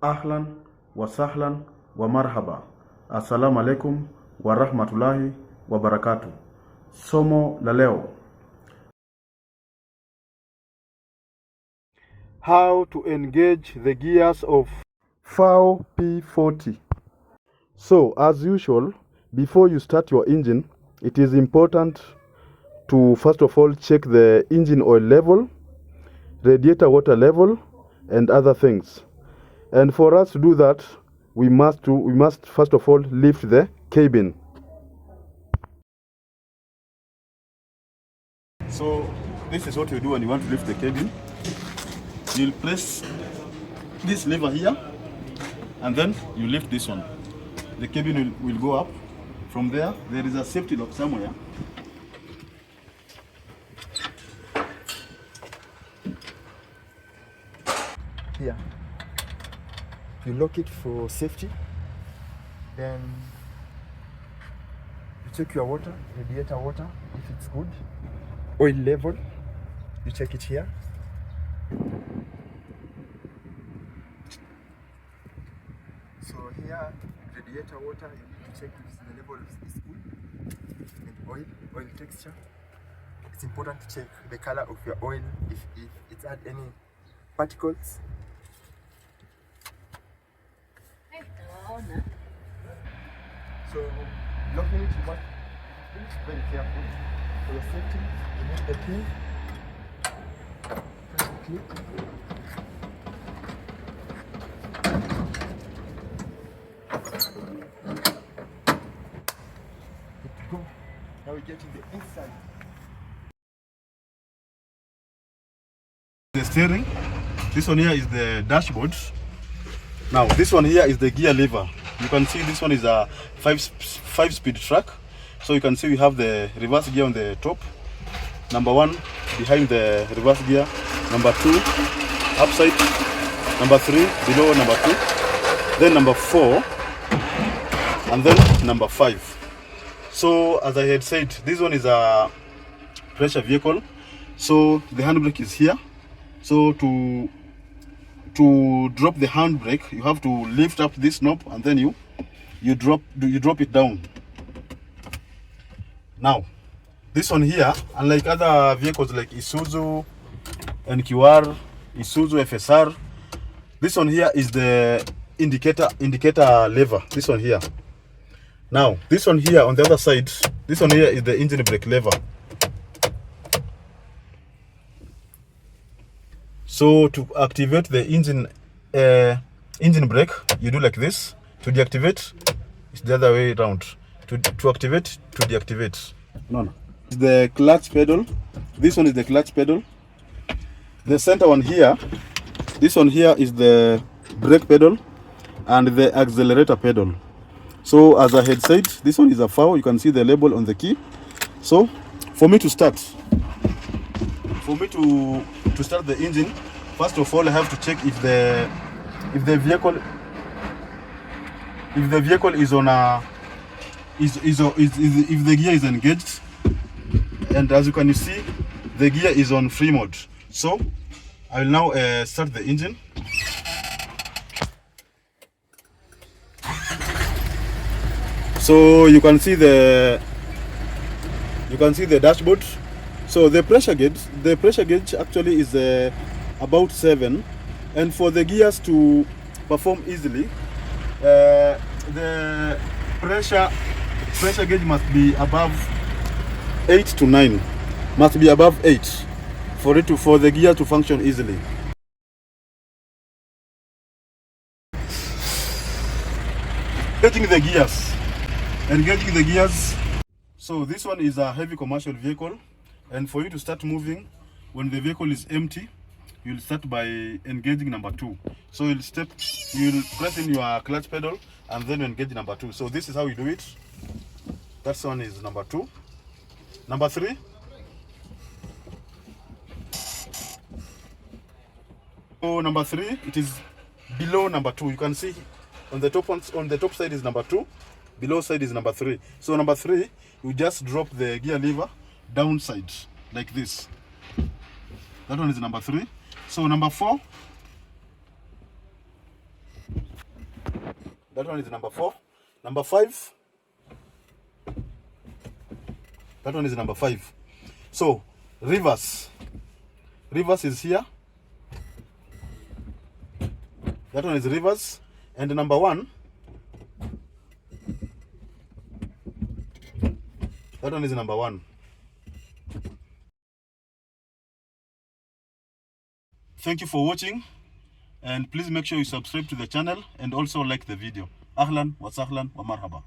Ahlan wa sahlan wa marhaba. Assalamu alaikum wa rahmatullahi wa barakatuh. Somo la leo. How to engage the gears of P40. So, as usual, before you start your engine, it is important to first of all check the engine oil level, radiator water level, and other things. And for us to do that, we must first of all lift the cabin. So this is what you do when you want to lift the cabin. You'll place this lever here, and then you lift this one. The cabin will go up. From there is a safety lock somewhere. Here, you lock it for safety, then you check your water, radiator water, if it's good. Oil level, you check it here. So here, radiator water, you need to check if the level is good. And oil texture. It's important to check the color of your oil, if it's had any particles. So locking it, you must be very careful. For your safety, remove the pin, press the clip. Good to go. Now we get to the inside. The steering. This one here is the dashboard. Now this one here is the gear lever. You can see this one is a 5-speed truck. So you can see we have the reverse gear on the top. Number 1 behind the reverse gear. Number 2 upside. Number 3 below number 2. Then number 4. And then number 5. So as I had said, this one is a pressure vehicle. So the handbrake is here. So to drop the handbrake, you have to lift up this knob, and then you drop it down. Now this one here, unlike other vehicles like Isuzu, NQR, Isuzu FSR, this one here is the indicator lever. This one here. Now this one here on the other side, this one here is the engine brake lever. So to activate the engine brake, you do like this. To deactivate, it's the other way around. To activate, to deactivate. No. It's the clutch pedal. This one is the clutch pedal. The center one here, this one here is the brake pedal and the accelerator pedal. So as I had said, this one is a foul. You can see the label on the key. So for me to start the engine, first of all I have to check if the vehicle is on a if the gear is engaged, and as you can see, the gear is on free mode. So I will now start the engine. So you can see the dashboard. So the pressure gauge actually is about 7, and for the gears to perform easily, the pressure gauge must be above 8 to 9. Must be above 8 for the gear to function easily. Engaging the gears. So this one is a heavy commercial vehicle, and for you to start moving when the vehicle is empty, you'll start by engaging number 2. So you'll press in your clutch pedal and then engage number 2. So this is how you do it. That one is number 2. Number 3. So number 3, it is below number 2. You can see on the top side is number 2, below side is number 3. So number 3, you just drop the gear lever downside like this. That one is number 3. So number 4, That one is number 4. Number 5. That one is number 5. So reverse is here. That one is reverse. And number 1, that one is number 1. Thank you for watching, and please make sure you subscribe to the channel and also like the video. Ahlan wa sahlan wa marhaba.